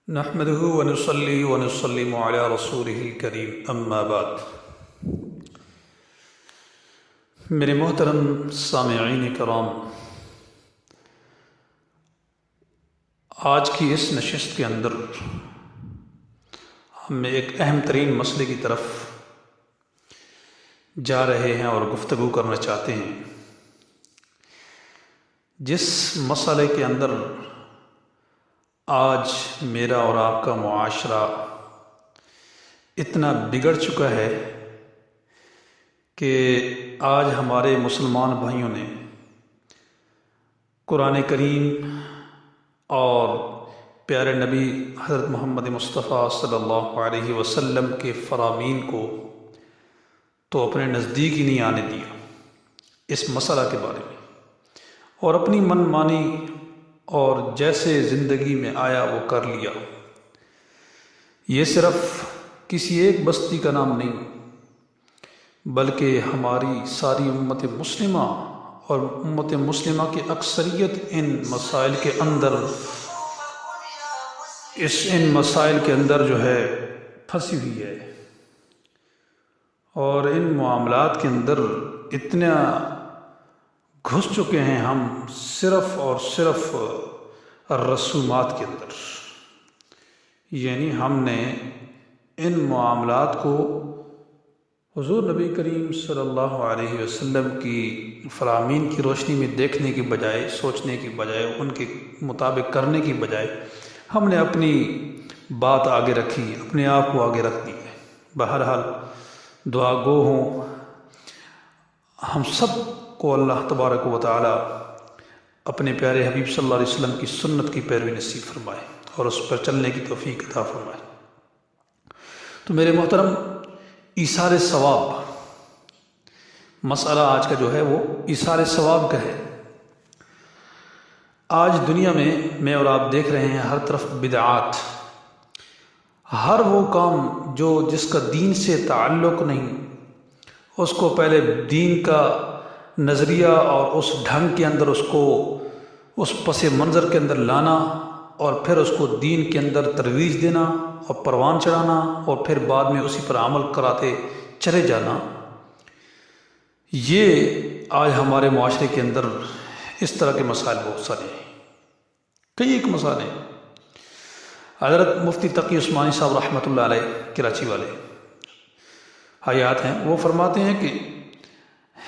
نحمده ونصلي ونسلم على رسوله الكريم اما بعد۔ میرے محترم سامعین کرام، آج کی اس نشست کے اندر ہم ایک اہم ترین مسئلے کی طرف جا رہے ہیں اور گفتگو کرنا چاہتے ہیں، جس مسئلے کے اندر آج میرا اور آپ کا معاشرہ اتنا بگڑ چکا ہے کہ آج ہمارے مسلمان بھائیوں نے قرآن کریم اور پیارے نبی حضرت محمد مصطفیٰ صلی اللہ علیہ وسلم کے فرامین کو تو اپنے نزدیک ہی نہیں آنے دیا اس مسئلہ کے بارے میں، اور اپنی من مانی اور جیسے زندگی میں آیا وہ کر لیا۔ یہ صرف کسی ایک بستی کا نام نہیں، بلکہ ہماری ساری امت مسلمہ اور امت مسلمہ کی اکثریت ان مسائل کے اندر جو ہے پھنسی ہوئی ہے، اور ان معاملات کے اندر اتنا گھس چکے ہیں ہم صرف اور صرف رسومات کے اندر، یعنی ہم نے ان معاملات کو حضور نبی کریم صلی اللہ علیہ وسلم کی فرامین کی روشنی میں دیکھنے کی بجائے، سوچنے کی بجائے، ان کے مطابق کرنے کی بجائے ہم نے اپنی بات آگے رکھی، اپنے آپ کو آگے رکھ دی ہے۔ بہرحال دعا گو ہوں ہم سب کو اللہ تبارک و تعالی اپنے پیارے حبیب صلی اللہ علیہ وسلم کی سنت کی پیروی نصیب فرمائے اور اس پر چلنے کی توفیق عطا فرمائے۔ تو میرے محترم، ایثار ثواب مسئلہ آج کا جو ہے وہ ایثار ثواب کا ہے۔ آج دنیا میں اور آپ دیکھ رہے ہیں ہر طرف بدعات، ہر وہ کام جس کا دین سے تعلق نہیں، اس کو پہلے دین کا نظریہ اور اس ڈھنگ کے اندر اس پس منظر کے اندر لانا، اور پھر اس کو دین کے اندر ترویج دینا اور پروان چڑھانا، اور پھر بعد میں اسی پر عمل کراتے چلے جانا، یہ آج ہمارے معاشرے کے اندر اس طرح کے مسائل بہت سارے ہیں، کئی ایک مسائل ہیں۔ حضرت مفتی تقی عثمانی صاحب رحمۃ اللہ علیہ کراچی والے حیات ہیں، وہ فرماتے ہیں کہ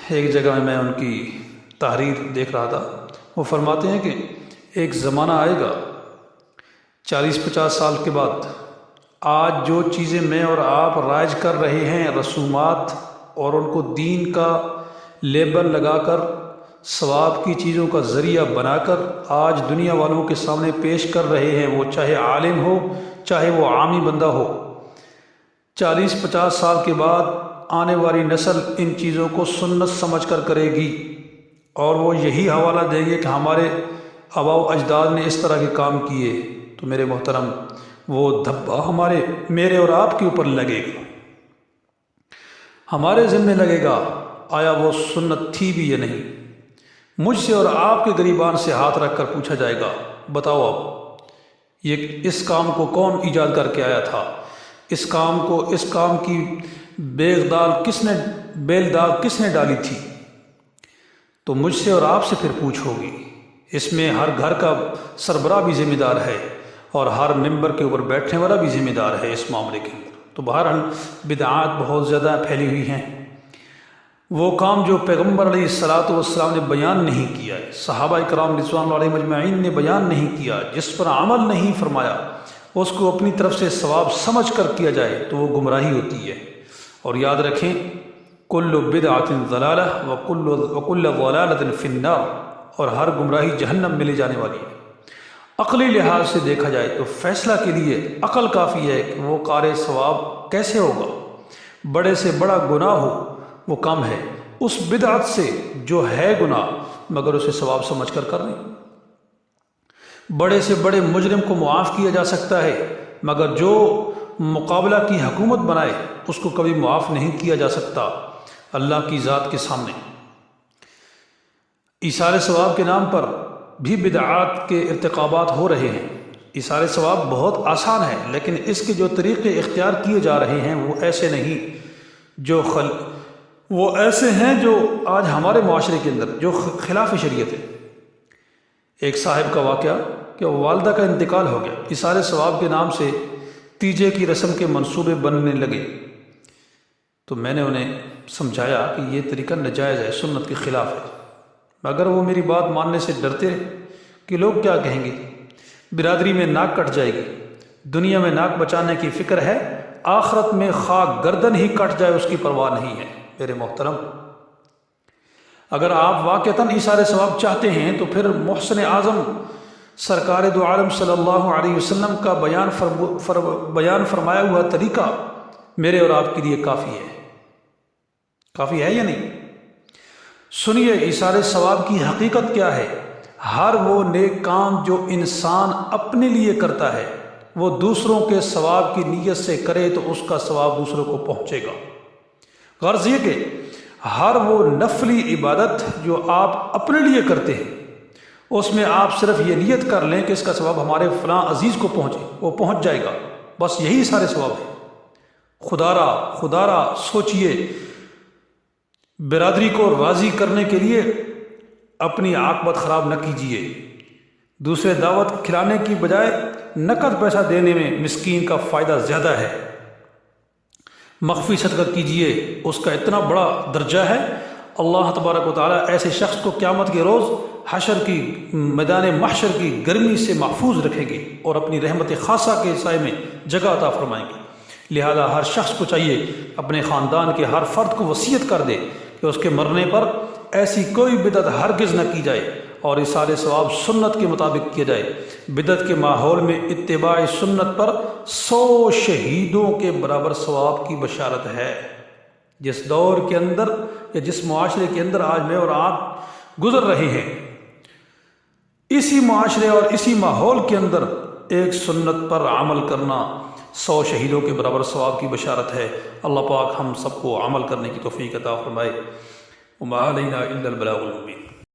ایک جگہ میں ان کی تحریر دیکھ رہا تھا، وہ فرماتے ہیں کہ ایک زمانہ آئے گا 40-50 سال کے بعد، آج جو چیزیں میں اور آپ رائج کر رہے ہیں، رسومات، اور ان کو دین کا لیبل لگا کر، ثواب کی چیزوں کا ذریعہ بنا کر آج دنیا والوں کے سامنے پیش کر رہے ہیں، وہ چاہے عالم ہو چاہے وہ عامی بندہ ہو، 40-50 سال کے بعد آنے والی نسل ان چیزوں کو سنت سمجھ کر کرے گی، اور وہ یہی حوالہ دیں گے کہ ہمارے آباء و اجداد نے اس طرح کے کام کیے۔ تو میرے محترم، وہ دھبا میرے اور آپ کے اوپر لگے گا، ہمارے ذمہ لگے گا، آیا وہ سنت تھی بھی یا نہیں۔ مجھ سے اور آپ کے گریبان سے ہاتھ رکھ کر پوچھا جائے گا، بتاؤ اب اس کام کو کون ایجاد کر کے آیا تھا، اس کام کی بیل دال کس نے ڈالی تھی؟ تو مجھ سے اور آپ سے پھر پوچھ ہوگی۔ اس میں ہر گھر کا سربراہ بھی ذمہ دار ہے، اور ہر ممبر کے اوپر بیٹھنے والا بھی ذمہ دار ہے اس معاملے کے اندر۔ تو بہرحال بدعات بہت زیادہ پھیلی ہوئی ہیں، وہ کام جو پیغمبر علیہ الصلاۃ والسلام نے بیان نہیں کیا ہے، صحابہ کرام رضوان اللہ علیہم اجمعین نے بیان نہیں کیا، جس پر عمل نہیں فرمایا، اس کو اپنی طرف سے ثواب سمجھ کر کیا جائے تو وہ گمراہی ہوتی ہے۔ اور یاد رکھیں، کل بدعۃ ضلالہ وکل ضلالۃ فی النار، اور ہر گمراہی جہنم میں لے جانے والی ہے۔ عقلی لحاظ سے دیکھا جائے تو فیصلہ کے لیے عقل کافی ہے کہ وہ کار ثواب کیسے ہوگا، بڑے سے بڑا گناہ ہو وہ کم ہے اس بدعت سے جو ہے گناہ، مگر اسے ثواب سمجھ کر کریں۔ بڑے سے بڑے مجرم کو معاف کیا جا سکتا ہے، مگر جو مقابلہ کی حکومت بنائے اس کو کبھی معاف نہیں کیا جا سکتا اللہ کی ذات کے سامنے۔ ایثار ثواب کے نام پر بھی بدعات کے ارتکابات ہو رہے ہیں۔ ایثار ثواب بہت آسان ہے، لیکن اس کے جو طریقے اختیار کیے جا رہے ہیں وہ ایسے نہیں وہ ایسے ہیں جو آج ہمارے معاشرے کے اندر جو خلاف شریعت ہے۔ ایک صاحب کا واقعہ کہ والدہ کا انتقال ہو گیا، ایثار ثواب کے نام سے تیجے کی رسم کے منصوبے بننے لگے، تو میں نے انہیں سمجھایا کہ یہ طریقہ ناجائز ہے، سنت کے خلاف ہے، مگر وہ میری بات ماننے سے ڈرتے رہے کہ لوگ کیا کہیں گے، برادری میں ناک کٹ جائے گی، دنیا میں ناک بچانے کی فکر ہے، آخرت میں خاک گردن ہی کٹ جائے اس کی پرواہ نہیں ہے۔ میرے محترم، اگر آپ واقعتاً ایثار ثواب چاہتے ہیں تو پھر محسن اعظم سرکار دو عالم صلی اللہ علیہ وسلم کا بیان فرمایا ہوا طریقہ میرے اور آپ کے لیے کافی ہے یا نہیں؟ سنیے ایثار ثواب کی حقیقت کیا ہے۔ ہر وہ نیک کام جو انسان اپنے لیے کرتا ہے وہ دوسروں کے ثواب کی نیت سے کرے تو اس کا ثواب دوسروں کو پہنچے گا۔ غرض یہ کہ ہر وہ نفلی عبادت جو آپ اپنے لیے کرتے ہیں اس میں آپ صرف یہ نیت کر لیں کہ اس کا ثواب ہمارے فلاں عزیز کو پہنچے، وہ پہنچ جائے گا، بس یہی سارے ثواب ہے۔ خدا را سوچئے، برادری کو راضی کرنے کے لیے اپنی عاقبت خراب نہ کیجیے، دوسرے دعوت کھلانے کی بجائے نقد پیسہ دینے میں مسکین کا فائدہ زیادہ ہے۔ مخفی صدقہ کیجیے، اس کا اتنا بڑا درجہ ہے، اللہ تبارک و تعالیٰ ایسے شخص کو قیامت کے روز حشر کی میدان محشر کی گرمی سے محفوظ رکھیں گے اور اپنی رحمت خاصہ کے سائے میں جگہ عطا فرمائیں گے۔ لہذا ہر شخص کو چاہیے اپنے خاندان کے ہر فرد کو وصیت کر دے کہ اس کے مرنے پر ایسی کوئی بدعت ہرگز نہ کی جائے اور ایثار ثواب سنت کے مطابق کیا جائے۔ بدعت کے ماحول میں اتباع سنت پر 100 شہیدوں کے برابر ثواب کی بشارت ہے۔ جس دور کے اندر یا جس معاشرے کے اندر آج میں اور آپ گزر رہے ہیں، اسی معاشرے اور اسی ماحول کے اندر ایک سنت پر عمل کرنا 100 شہیدوں کے برابر ثواب کی بشارت ہے۔ اللہ پاک ہم سب کو عمل کرنے کی توفیق عطا فرمائے۔ وما علینا الا البلاغ المبین۔